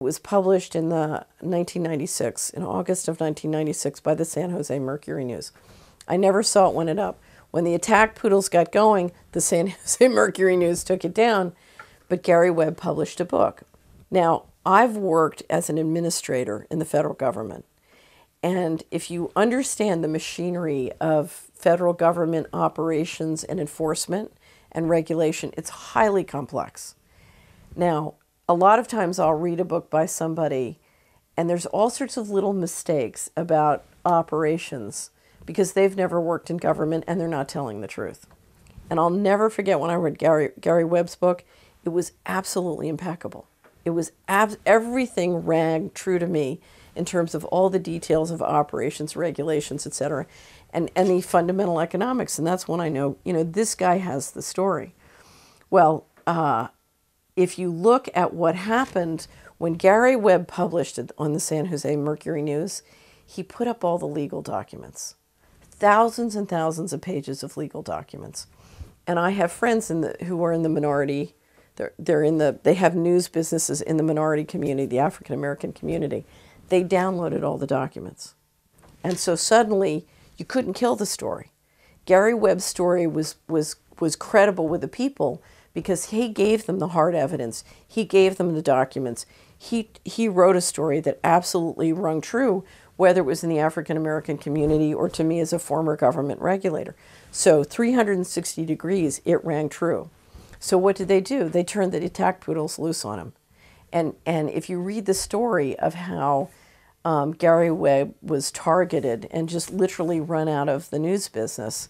It was published in the 1996, in August of 1996, by the San Jose Mercury News. I never saw it when it up. When the attack poodles got going, the San Jose Mercury News took it down, but Gary Webb published a book. Now, I've worked as an administrator in the federal government, and if you understand the machinery of federal government operations and enforcement and regulation, it's highly complex. Now, a lot of times I'll read a book by somebody and there's all sorts of little mistakes about operations because they've never worked in government and they're not telling the truth. And I'll never forget when I read Gary Webb's book, it was absolutely impeccable. It was everything rang true to me in terms of all the details of operations, regulations, etc., and the fundamental economics. And that's when I know, this guy has the story. Well, if you look at what happened when Gary Webb published it on the San Jose Mercury News, he put up all the legal documents, thousands and thousands of pages of legal documents. And I have friends who are in the minority. They have news businesses in the minority community, the African American community. They downloaded all the documents. And so suddenly you couldn't kill the story. Gary Webb's story was credible with the people because he gave them the hard evidence. He gave them the documents. He wrote a story that absolutely rung true, whether it was in the African American community or to me as a former government regulator. So 360 degrees, it rang true. So what did they do? They turned the attack poodles loose on him. And if you read the story of how Gary Webb was targeted and just literally run out of the news business,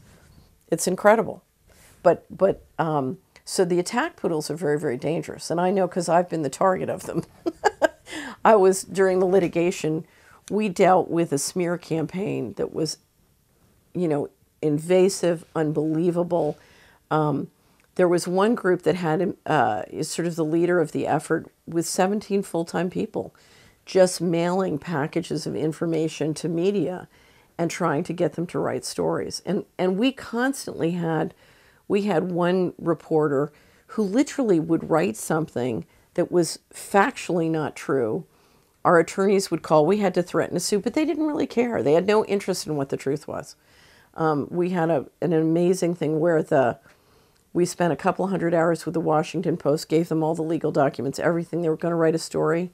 it's incredible. So the attack poodles are very, very dangerous. And I know because I've been the target of them. During the litigation, we dealt with a smear campaign that was, invasive, unbelievable. There was one group that had sort of the leader of the effort with 17 full-time people just mailing packages of information to media and trying to get them to write stories. And we constantly had one reporter who literally would write something that was factually not true. Our attorneys would call. We had to threaten to sue, but they didn't really care. They had no interest in what the truth was. We had an amazing thing where we spent a couple hundred hours with the Washington Post, gave them all the legal documents, everything. They were going to write a story.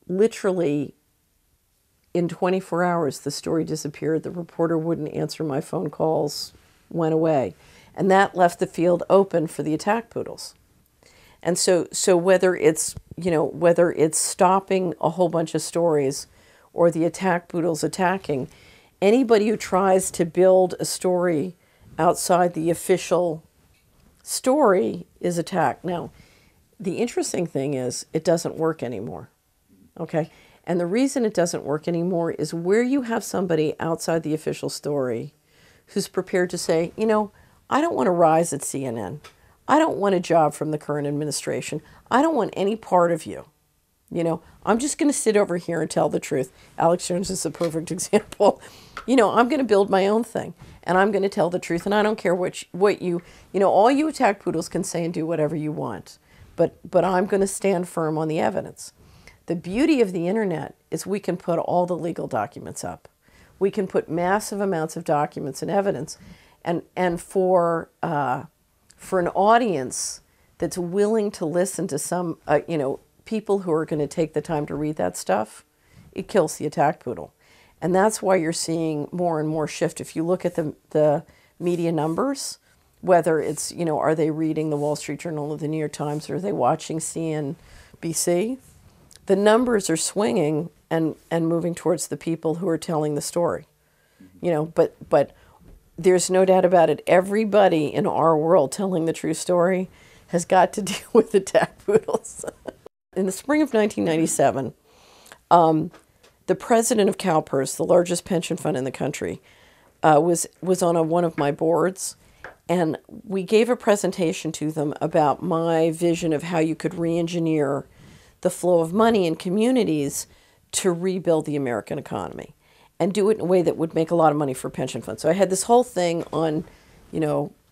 Literally, in 24 hours, the story disappeared. The reporter wouldn't answer my phone calls, went away. And that left the field open for the attack poodles. And so whether it's stopping a whole bunch of stories or the attack poodles attacking, anybody who tries to build a story outside the official story is attacked. Now, the interesting thing is it doesn't work anymore, okay? And the reason it doesn't work anymore is where you have somebody outside the official story who's prepared to say, I don't want to rise at CNN. I don't want a job from the current administration. I don't want any part of you. I'm just going to sit over here and tell the truth. Alex Jones is a perfect example. I'm going to build my own thing, and I'm going to tell the truth, and I don't care what you all you attack poodles can say and do whatever you want, but I'm going to stand firm on the evidence. The beauty of the internet is we can put all the legal documents up. We can put massive amounts of documents and evidence, and for an audience that's willing to listen to some, people who are going to take the time to read that stuff, it kills the attack poodle. And that's why you're seeing more and more shift. If you look at the media numbers, whether it's, are they reading the Wall Street Journal or the New York Times, or are they watching CNBC, the numbers are swinging and moving towards the people who are telling the story. But there's no doubt about it. Everybody in our world telling the true story has got to deal with attack poodles. In the spring of 1997, the president of CalPERS, the largest pension fund in the country, was on one of my boards, and we gave a presentation to them about my vision of how you could re-engineer the flow of money in communities to rebuild the American economy and do it in a way that would make a lot of money for pension funds. So I had this whole thing on,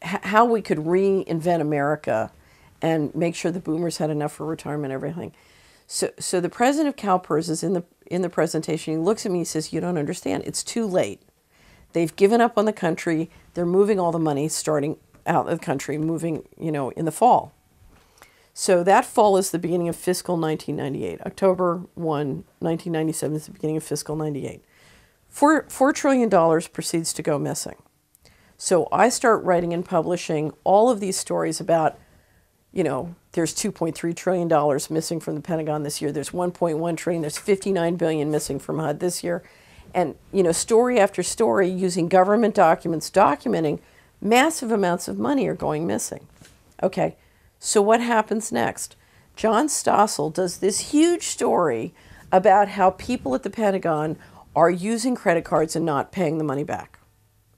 how we could reinvent America and make sure the boomers had enough for retirement and everything. So the president of CalPERS is in the presentation. He looks at me. He says, "You don't understand. It's too late. They've given up on the country. They're moving all the money starting out of the country, moving, in the fall." So that fall is the beginning of fiscal 1998. October 1, 1997 is the beginning of fiscal 98. $4 trillion proceeds to go missing. So I start writing and publishing all of these stories about, there's $2.3 trillion missing from the Pentagon this year. There's $1.1 trillion. There's $59 billion missing from HUD this year. And, story after story using government documents documenting massive amounts of money are going missing. Okay, so what happens next? John Stossel does this huge story about how people at the Pentagon are using credit cards and not paying the money back.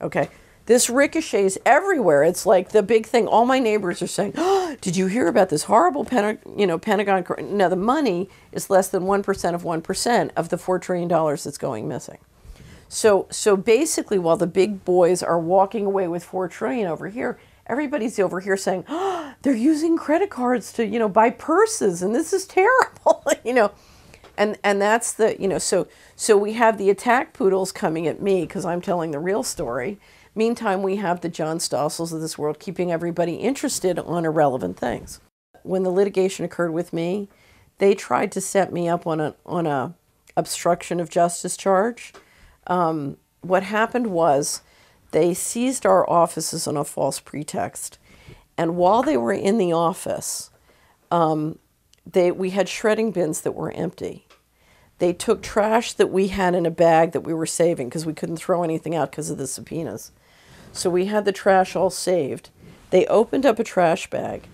Okay, this ricochets everywhere. It's like the big thing. All my neighbors are saying, "Oh, did you hear about this horrible Pentagon?" Now the money is less than 1% of 1% of the $4 trillion that's going missing. So basically, while the big boys are walking away with $4 trillion over here, everybody's over here saying, "Oh, they're using credit cards to buy purses, and this is terrible," And that's the so we have the attack poodles coming at me because I'm telling the real story. Meantime, we have the John Stossels of this world keeping everybody interested on irrelevant things. When the litigation occurred with me, they tried to set me up on a obstruction of justice charge. What happened was they seized our offices on a false pretext, and while they were in the office, we had shredding bins that were empty. They took trash that we had in a bag that we were saving because we couldn't throw anything out because of the subpoenas. So we had the trash all saved. They opened up a trash bag,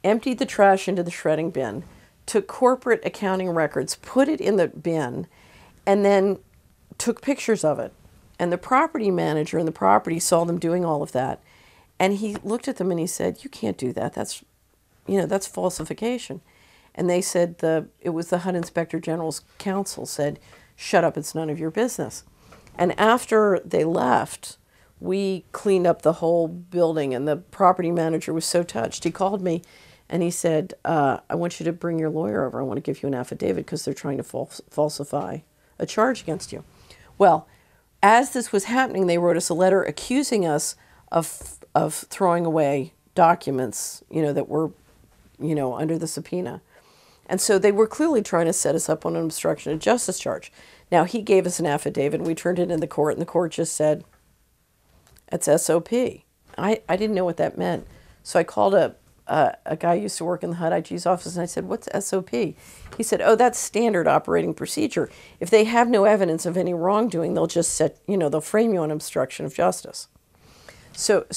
emptied the trash into the shredding bin, took corporate accounting records, put it in the bin, and then took pictures of it. And the property manager in the property saw them doing all of that. And he looked at them and he said, "You can't do that. That's falsification." And they said, it was the HUD Inspector General's counsel said, "Shut up, it's none of your business." And after they left, we cleaned up the whole building, and the property manager was so touched. He called me and he said, "I want you to bring your lawyer over. I want to give you an affidavit because they're trying to falsify a charge against you." Well, as this was happening, they wrote us a letter accusing us of throwing away documents, that were, under the subpoena. And so they were clearly trying to set us up on an obstruction of justice charge. Now, he gave us an affidavit, and we turned it in the court, and the court just said, "It's SOP." I didn't know what that meant. So I called a guy who used to work in the HUD IG's office, and I said, "What's SOP?" He said, "Oh, that's standard operating procedure. If they have no evidence of any wrongdoing, they'll just they'll frame you on obstruction of justice." So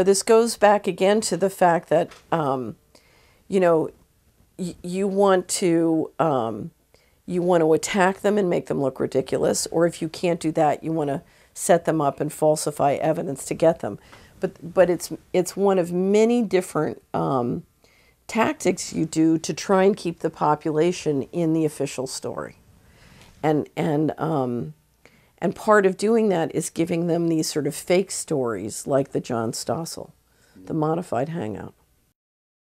this goes back again to the fact that, you want to attack them and make them look ridiculous, or if you can't do that, you want to set them up and falsify evidence to get them. But it's one of many different tactics you do to try and keep the population in the official story, and part of doing that is giving them these sort of fake stories like the John Stossel, the modified hangout.